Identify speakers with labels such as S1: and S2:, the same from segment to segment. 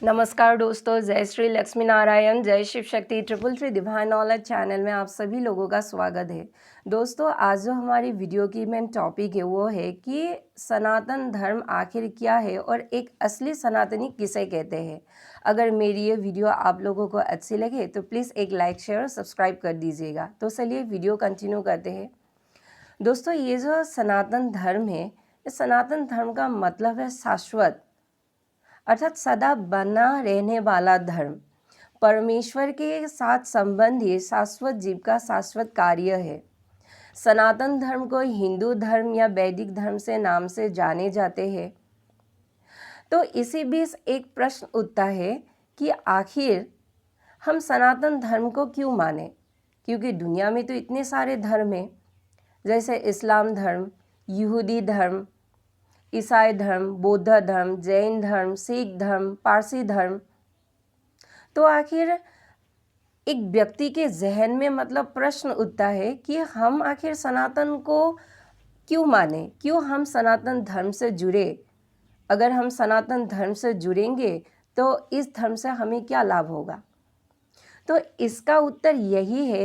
S1: नमस्कार दोस्तों, जय श्री लक्ष्मी नारायण, जय Shiv Shakti 333 divine knowledge channel में आप सभी लोगों का स्वागत है। दोस्तों, आज जो हमारी वीडियो की मेन टॉपिक है वो है कि सनातन धर्म आखिर क्या है और एक असली सनातनी किसे कहते हैं। अगर मेरी ये वीडियो आप लोगों को अच्छी लगे तो प्लीज़ एक लाइक शेयर और सब्सक्राइब कर दीजिएगा। तो चलिए वीडियो कंटिन्यू करते हैं। दोस्तों, ये जो सनातन धर्म है, इस सनातन धर्म का मतलब है शाश्वत, अर्थात सदा बना रहने वाला धर्म, परमेश्वर के साथ संबंधी शाश्वत जीव का शाश्वत कार्य है। सनातन धर्म को हिंदू धर्म या वैदिक धर्म से नाम से जाने जाते हैं। तो इसी बीच एक प्रश्न उठता है कि आखिर हम सनातन धर्म को क्यों माने, क्योंकि दुनिया में तो इतने सारे धर्म हैं, जैसे इस्लाम धर्म, यहूदी धर्म, ईसाई धर्म, बौद्ध धर्म, जैन धर्म, सिख धर्म, पारसी धर्म। तो आखिर एक व्यक्ति के जहन में मतलब प्रश्न उठता है कि हम आखिर सनातन को क्यों माने, क्यों हम सनातन धर्म से जुड़े। अगर हम सनातन धर्म से जुड़ेंगे तो इस धर्म से हमें क्या लाभ होगा। तो इसका उत्तर यही है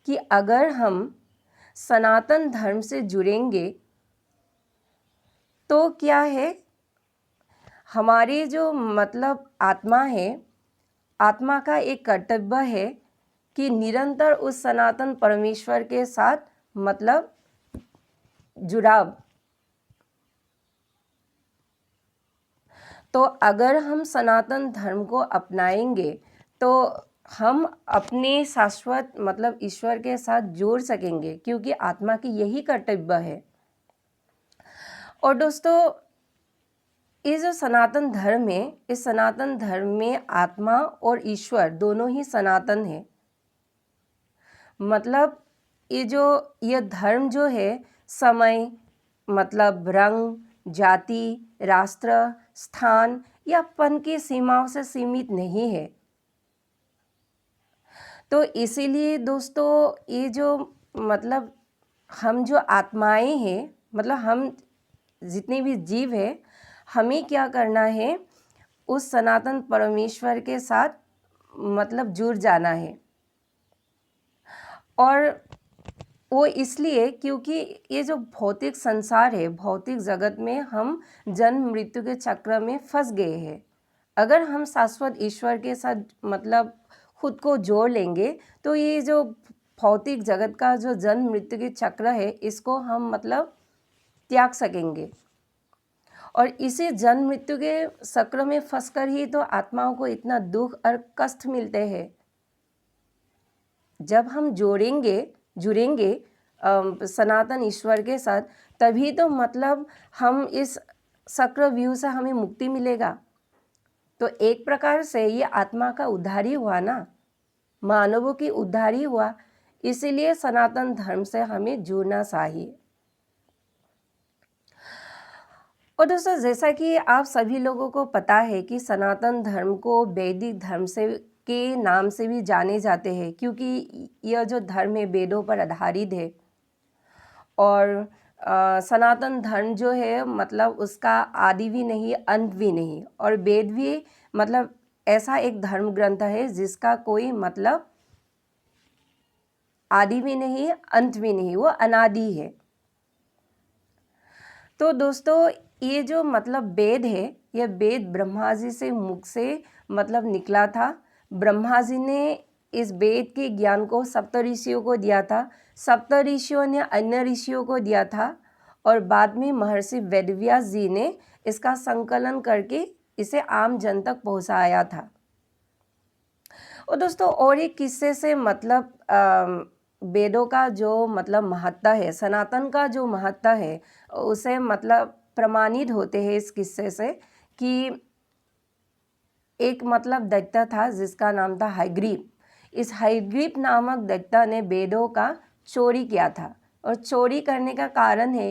S1: कि अगर हम सनातन धर्म से जुड़ेंगे तो क्या है, हमारी जो मतलब आत्मा है, आत्मा का एक कर्तव्य है कि निरंतर उस सनातन परमेश्वर के साथ मतलब जुड़ाव। तो अगर हम सनातन धर्म को अपनाएंगे तो हम अपने शाश्वत मतलब ईश्वर के साथ जोड़ सकेंगे, क्योंकि आत्मा की यही कर्तव्य है। और दोस्तों, ये जो सनातन धर्म है, इस सनातन धर्म में आत्मा और ईश्वर दोनों ही सनातन है। मतलब ये धर्म जो है समय मतलब रंग, जाति, राष्ट्र, स्थान या पन की सीमाओं से सीमित नहीं है। तो इसीलिए दोस्तों, ये जो मतलब हम जो आत्माएं हैं, मतलब हम जितने भी जीव हैं, हमें क्या करना है, उस सनातन परमेश्वर के साथ मतलब जुड़ जाना है। और वो इसलिए क्योंकि ये जो भौतिक संसार है, भौतिक जगत में हम जन्म मृत्यु के चक्र में फंस गए हैं। अगर हम शाश्वत ईश्वर के साथ मतलब खुद को जोड़ लेंगे तो ये जो भौतिक जगत का जो जन्म मृत्यु के चक्र है, इसको हम मतलब त्याग सकेंगे। और इसी जन्म मृत्यु के चक्र में फंसकर ही तो आत्माओं को इतना दुख और कष्ट मिलते हैं। जब हम जुड़ेंगे सनातन ईश्वर के साथ, तभी तो मतलब हम इस चक्रव्यूह से हमें मुक्ति मिलेगा। तो एक प्रकार से ये आत्मा का उद्धार ही हुआ ना, मानवों की उद्धार ही हुआ। इसीलिए सनातन धर्म से हमें जुड़ना चाहिए। और दोस्तों, जैसा कि आप सभी लोगों को पता है कि सनातन धर्म को वैदिक धर्म से के नाम से भी जाने जाते हैं, क्योंकि यह जो धर्म है वेदों पर आधारित है। और सनातन धर्म जो है मतलब उसका आदि भी नहीं, अंत भी नहीं। और वेद भी मतलब ऐसा एक धर्म ग्रंथ है जिसका कोई मतलब आदि भी नहीं, अंत भी नहीं, वो अनादि है। तो दोस्तों, ये जो मतलब वेद है, यह वेद ब्रह्मा जी से मुख से मतलब निकला था। ब्रह्मा जी ने इस वेद के ज्ञान को सप्त ऋषियों को दिया था, सप्त ऋषियों ने अन्य ऋषियों को दिया था, और बाद में महर्षि वेदव्यास जी ने इसका संकलन करके इसे आम जन तक पहुंचाया था। और दोस्तों, और एक किस्से से मतलब वेदों का जो मतलब महत्ता है, सनातन का जो महत्ता है, उसे मतलब प्रमाणित होते हैं इस किस्से से कि एक मतलब दैत्य था जिसका नाम था हयग्रीव। इस हयग्रीव नामक दैत्य ने वेदों का चोरी किया था। और चोरी करने का कारण है,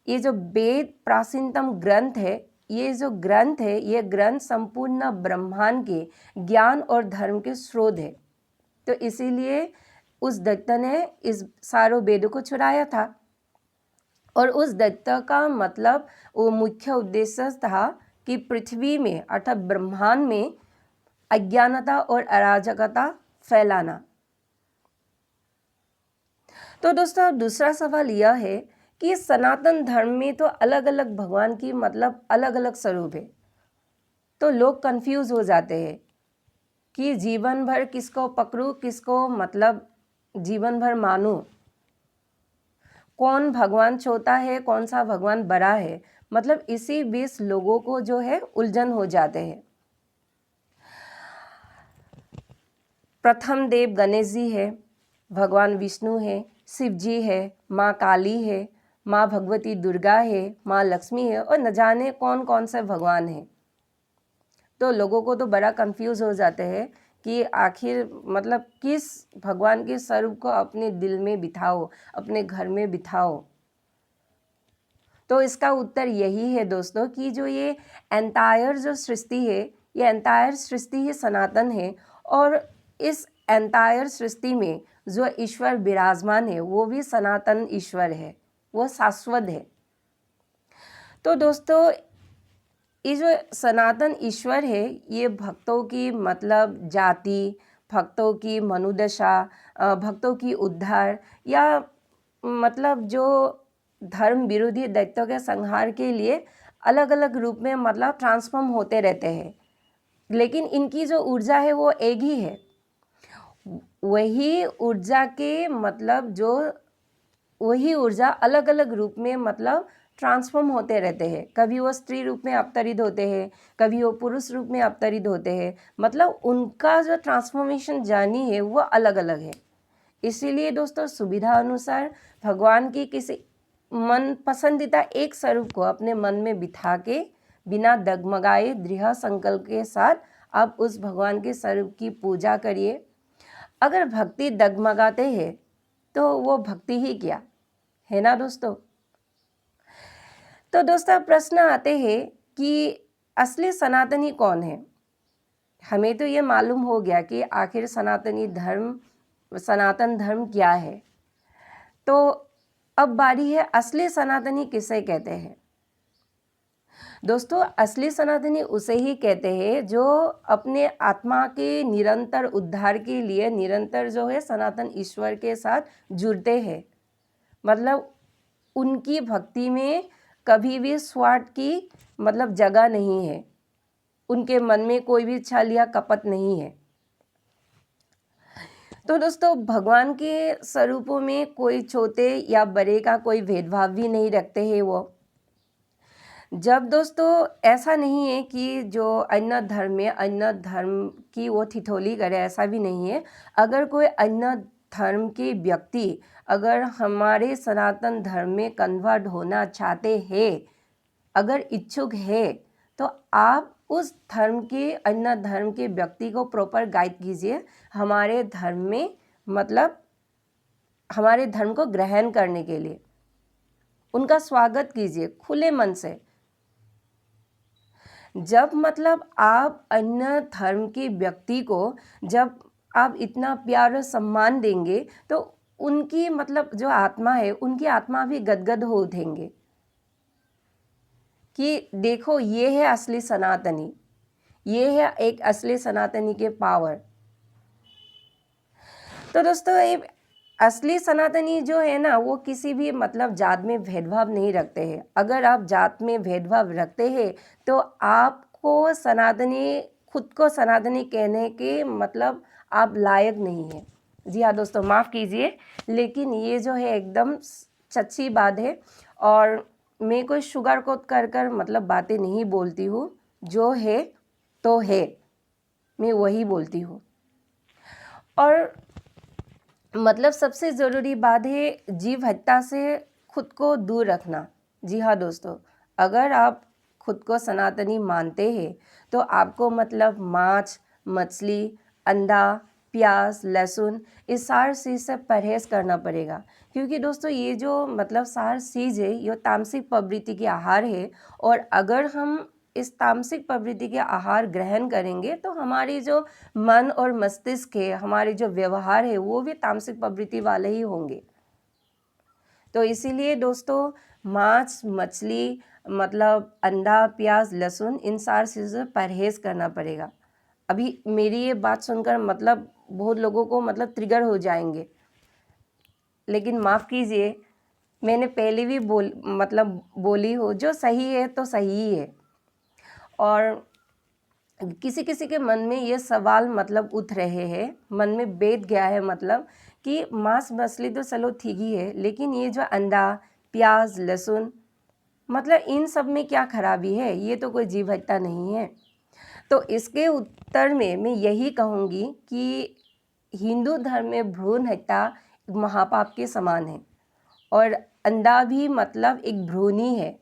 S1: ये जो वेद प्राचीनतम ग्रंथ है, ये जो ग्रंथ है, ये ग्रंथ संपूर्ण ब्रह्मांड के ज्ञान और धर्म के स्रोत है। तो इसीलिए उस दैत्य ने इस सारों वेदों को चुराया था। और उस दैत्य का मतलब वो मुख्य उद्देश्य था कि पृथ्वी में अर्थात ब्रह्मांड में अज्ञानता और अराजकता फैलाना। तो दोस्तों दूसरा सवाल यह है कि सनातन धर्म में तो अलग अलग भगवान की मतलब अलग अलग स्वरूप है, तो लोग कंफ्यूज हो जाते हैं कि जीवन भर किसको पकड़ूं, किसको मतलब जीवन भर मानूं, कौन भगवान छोटा है कौन सा भगवान बड़ा है। मतलब इसी बीच लोगों को जो है उलझन हो जाते हैं। प्रथम देव गणेश जी है, भगवान विष्णु है, शिव जी है, माँ काली है, माँ भगवती दुर्गा है, माँ लक्ष्मी है और न जाने कौन कौन से भगवान हैं। तो लोगों को तो बड़ा कंफ्यूज हो जाते हैं कि आखिर मतलब किस भगवान के स्वरूप को अपने दिल में बिठाओ, अपने घर में बिठाओ। तो इसका उत्तर यही है दोस्तों कि जो ये एंटायर जो सृष्टि है, ये एंटायर सृष्टि ही सनातन है और इस एंटायर सृष्टि में जो ईश्वर विराजमान है वो भी सनातन ईश्वर है, वो शाश्वत है। तो दोस्तों ये जो सनातन ईश्वर है ये भक्तों की मतलब जाति, भक्तों की मनोदशा, भक्तों की उद्धार या मतलब जो धर्म विरोधी दैत्यों के संहार के लिए अलग अलग रूप में मतलब ट्रांसफॉर्म होते रहते हैं, लेकिन इनकी जो ऊर्जा है वो एक ही है। वही ऊर्जा के मतलब जो वही ऊर्जा अलग अलग रूप में मतलब ट्रांसफॉर्म होते रहते हैं। कभी वो स्त्री रूप में अवतरित होते हैं, कभी वो पुरुष रूप में अवतरित होते हैं। मतलब उनका जो ट्रांसफॉर्मेशन जर्नी है वो अलग अलग है। इसीलिए दोस्तों सुविधा अनुसार भगवान की किसी मन पसंदीदा एक स्वरूप को अपने मन में बिठा के बिना डगमगाए दृढ़ संकल्प के साथ आप उस भगवान के स्वरूप की पूजा करिए। अगर भक्ति डगमगाते हैं तो वो भक्ति ही क्या है ना दोस्तों। तो दोस्तों प्रश्न आते हैं कि असली सनातनी कौन है। हमें तो ये मालूम हो गया कि आखिर सनातन धर्म क्या है। तो अब बारी है असली सनातनी किसे कहते हैं। दोस्तों असली सनातनी उसे ही कहते हैं जो अपने आत्मा के निरंतर उद्धार के लिए निरंतर जो है सनातन ईश्वर के साथ जुड़ते हैं। मतलब उनकी भक्ति में कभी भी स्वार्थ की मतलब जगह नहीं है, उनके मन में कोई भी छल या कपट नहीं है। तो दोस्तों भगवान के स्वरूपों में कोई छोटे या बड़े का कोई भेदभाव भी नहीं रखते हैं वो। जब दोस्तों ऐसा नहीं है कि जो अन्य धर्म में अन्य धर्म की वो ठिठोली करे, ऐसा भी नहीं है। अगर कोई अन्य धर्म के व्यक्ति अगर हमारे सनातन धर्म में कन्वर्ट होना चाहते हैं, अगर इच्छुक है, तो आप उस धर्म के अन्य धर्म के व्यक्ति को प्रॉपर गाइड कीजिए हमारे धर्म में, मतलब हमारे धर्म को ग्रहण करने के लिए उनका स्वागत कीजिए खुले मन से। जब मतलब आप अन्य धर्म के व्यक्ति को जब आप इतना प्यार और सम्मान देंगे तो उनकी मतलब जो आत्मा है उनकी आत्मा भी गदगद हो उठेंगे कि देखो ये है असली सनातनी, ये है एक असली सनातनी के पावर। तो दोस्तों ये असली सनातनी जो है ना वो किसी भी मतलब जात में भेदभाव नहीं रखते हैं। अगर आप जात में भेदभाव रखते हैं तो आपको सनातनी खुद को सनातनी कहने के मतलब आप लायक नहीं है। जी हाँ दोस्तों माफ़ कीजिए, लेकिन ये जो है एकदम सच्ची बात है और मैं कोई शुगर कोट कर मतलब बातें नहीं बोलती हूँ। जो है तो है, मैं वही बोलती हूँ। और मतलब सबसे ज़रूरी बात है जीव हत्या से खुद को दूर रखना। जी हाँ दोस्तों, अगर आप खुद को सनातनी मानते हैं तो आपको मतलब मांस, मछली, अंडा, प्याज, लहसुन इस सारी चीज़ से परहेज़ करना पड़ेगा। क्योंकि दोस्तों ये जो मतलब सारी चीज़ है ये तामसिक प्रवृत्ति के आहार है और अगर हम इस तामसिक प्रवृत्ति के आहार ग्रहण करेंगे तो हमारी जो मन और मस्तिष्क है, हमारे जो व्यवहार है वो भी तामसिक प्रवृत्ति वाले ही होंगे। तो इसीलिए दोस्तों मांस, मछली मतलब अंडा, प्याज, लहसुन इन सारी चीज़ों से परहेज़ करना पड़ेगा। अभी मेरी ये बात सुनकर मतलब बहुत लोगों को मतलब ट्रिगर हो जाएंगे, लेकिन माफ़ कीजिए, मैंने पहले भी बोली हो, जो सही है तो सही ही है। और किसी किसी के मन में ये सवाल मतलब उठ रहे हैं, मन में बैठ गया है मतलब कि मांस मछली तो चलो ठीक ही है, लेकिन ये जो अंडा, प्याज, लहसुन, मतलब इन सब में क्या खराबी है, ये तो कोई जीव हत्या नहीं है। तो इसके उत्तर में मैं यही कहूँगी कि हिंदू धर्म में भ्रूण हत्या महापाप के समान है, और अंडा भी मतलब एक भ्रूण ही है,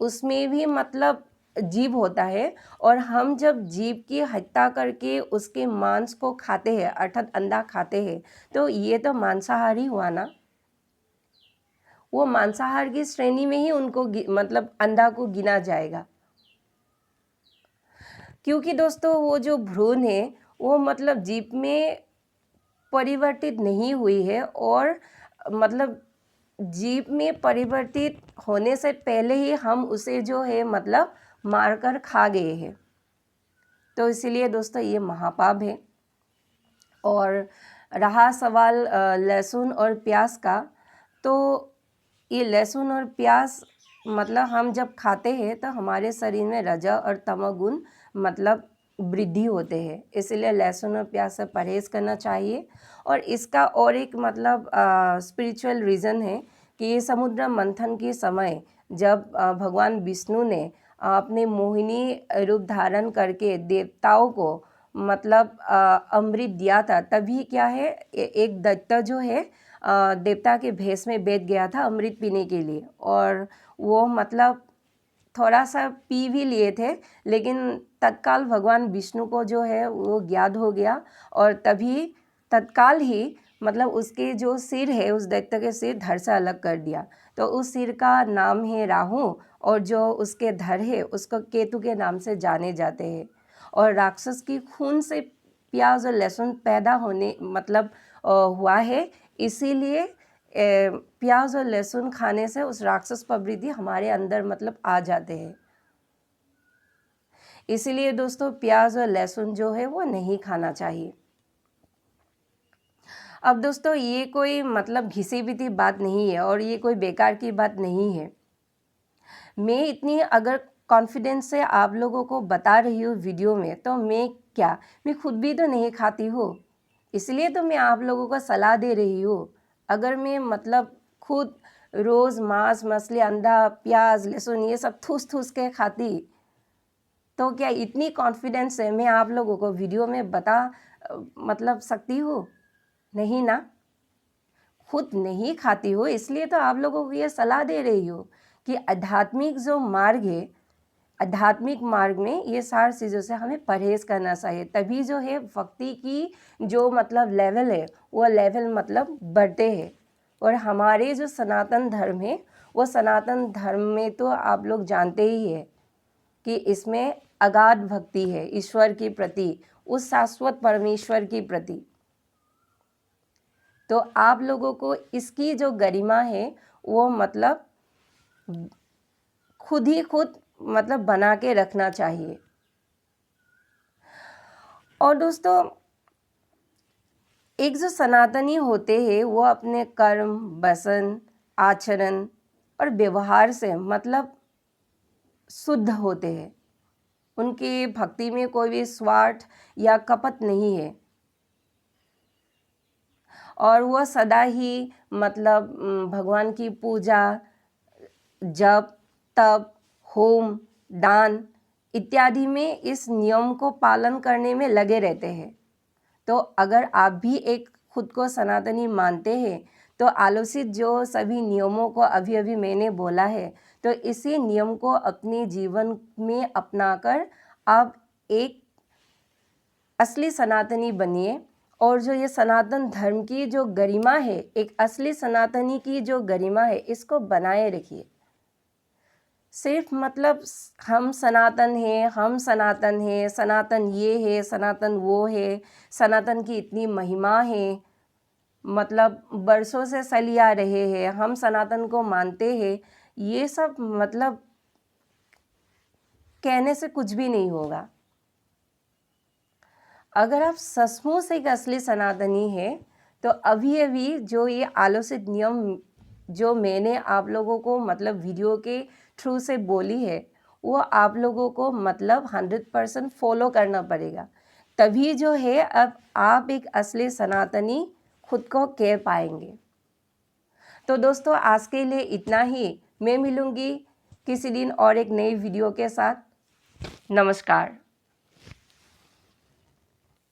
S1: उसमें भी मतलब जीव होता है। और हम जब जीव की हत्या करके उसके मांस को खाते हैं, अर्थात अंडा खाते हैं, तो ये तो मांसाहारी हुआ ना। वो मांसाहार की श्रेणी में ही उनको मतलब अंडा को गिना जाएगा, क्योंकि दोस्तों वो जो भ्रूण है वो मतलब जीव में परिवर्तित नहीं हुई है, और मतलब जीव में परिवर्तित होने से पहले ही हम उसे जो है मतलब मारकर खा गए हैं। तो इसीलिए दोस्तों ये महापाप है। और रहा सवाल लहसुन और प्याज का, तो ये लहसुन और प्याज मतलब हम जब खाते हैं तो हमारे शरीर में रज और तमोगुण मतलब वृद्धि होते हैं, इसलिए लहसुन और प्याज से परहेज़ करना चाहिए। और इसका और एक मतलब स्पिरिचुअल रीज़न है कि समुद्र मंथन के समय जब भगवान विष्णु ने अपने मोहिनी रूप धारण करके देवताओं को मतलब अमृत दिया था, तभी क्या है एक दैत्य जो है देवता के भेष में बैठ गया था अमृत पीने के लिए, और वो मतलब थोड़ा सा पी भी लिए थे, लेकिन तत्काल भगवान विष्णु को जो है वो ज्ञात हो गया, और तभी तत्काल ही मतलब उसके जो सिर है, उस दैत्य के सिर धड़ से अलग कर दिया। तो उस सिर का नाम है राहु, और जो उसके धड़ है उसको केतु के नाम से जाने जाते हैं। और राक्षस की खून से प्याज और लहसुन पैदा होने मतलब हुआ है, इसीलिए प्याज और लहसुन खाने से उस राक्षस प्रवृत्ति हमारे अंदर मतलब आ जाते हैं। इसीलिए दोस्तों प्याज और लहसुन जो है वो नहीं खाना चाहिए। अब दोस्तों ये कोई मतलब घिसी पिटी बात नहीं है, और ये कोई बेकार की बात नहीं है। मैं इतनी अगर कॉन्फिडेंस से आप लोगों को बता रही हूँ वीडियो में, तो मैं खुद भी तो नहीं खाती हूँ, इसलिए तो मैं आप लोगों को सलाह दे रही हूँ। अगर मैं मतलब खुद रोज़ मांस मछली अंडा प्याज लहसुन ये सब ठूस के खाती, तो क्या इतनी कॉन्फिडेंस से मैं आप लोगों को वीडियो में बता मतलब सकती हूँ? नहीं ना। खुद नहीं खाती हो, इसलिए तो आप लोगों को ये सलाह दे रही हो कि आध्यात्मिक जो मार्ग है, आध्यात्मिक मार्ग में ये सारी चीज़ों से हमें परहेज़ करना चाहिए, तभी जो है भक्ति की जो मतलब लेवल है वो लेवल मतलब बढ़ते हैं। और हमारे जो सनातन धर्म है, वो सनातन धर्म में तो आप लोग जानते ही हैं कि इसमें अगाध भक्ति है ईश्वर के प्रति, उस शाश्वत परमेश्वर के प्रति। तो आप लोगों को इसकी जो गरिमा है वो मतलब खुद ही खुद मतलब बना के रखना चाहिए। और दोस्तों एक जो सनातनी होते हैं वो अपने कर्म वचन आचरण और व्यवहार से मतलब शुद्ध होते हैं, उनकी भक्ति में कोई भी स्वार्थ या कपट नहीं है, और वह सदा ही मतलब भगवान की पूजा जप तप होम दान इत्यादि में इस नियम को पालन करने में लगे रहते हैं। तो अगर आप भी एक खुद को सनातनी मानते हैं, तो आलोचित जो सभी नियमों को अभी अभी मैंने बोला है, तो इसी नियम को अपने जीवन में अपनाकर आप एक असली सनातनी बनिए। और जो ये सनातन धर्म की जो गरिमा है, एक असली सनातनी की जो गरिमा है, इसको बनाए रखिए। सिर्फ मतलब हम सनातन हैं, हम सनातन हैं, सनातन ये है, सनातन वो है, सनातन की इतनी महिमा है, मतलब बरसों से चली आ रहे हैं, हम सनातन को मानते हैं, ये सब मतलब कहने से कुछ भी नहीं होगा। अगर आप सचमुच एक असली सनातनी हैं तो अभी अभी जो ये आलोचित नियम जो मैंने आप लोगों को मतलब वीडियो के थ्रू से बोली है वो आप लोगों को मतलब 100% फॉलो करना पड़ेगा, तभी जो है अब आप एक असली सनातनी खुद को कह पाएंगे। तो दोस्तों आज के लिए इतना ही। मैं मिलूंगी किसी दिन और एक नई वीडियो के साथ। नमस्कार।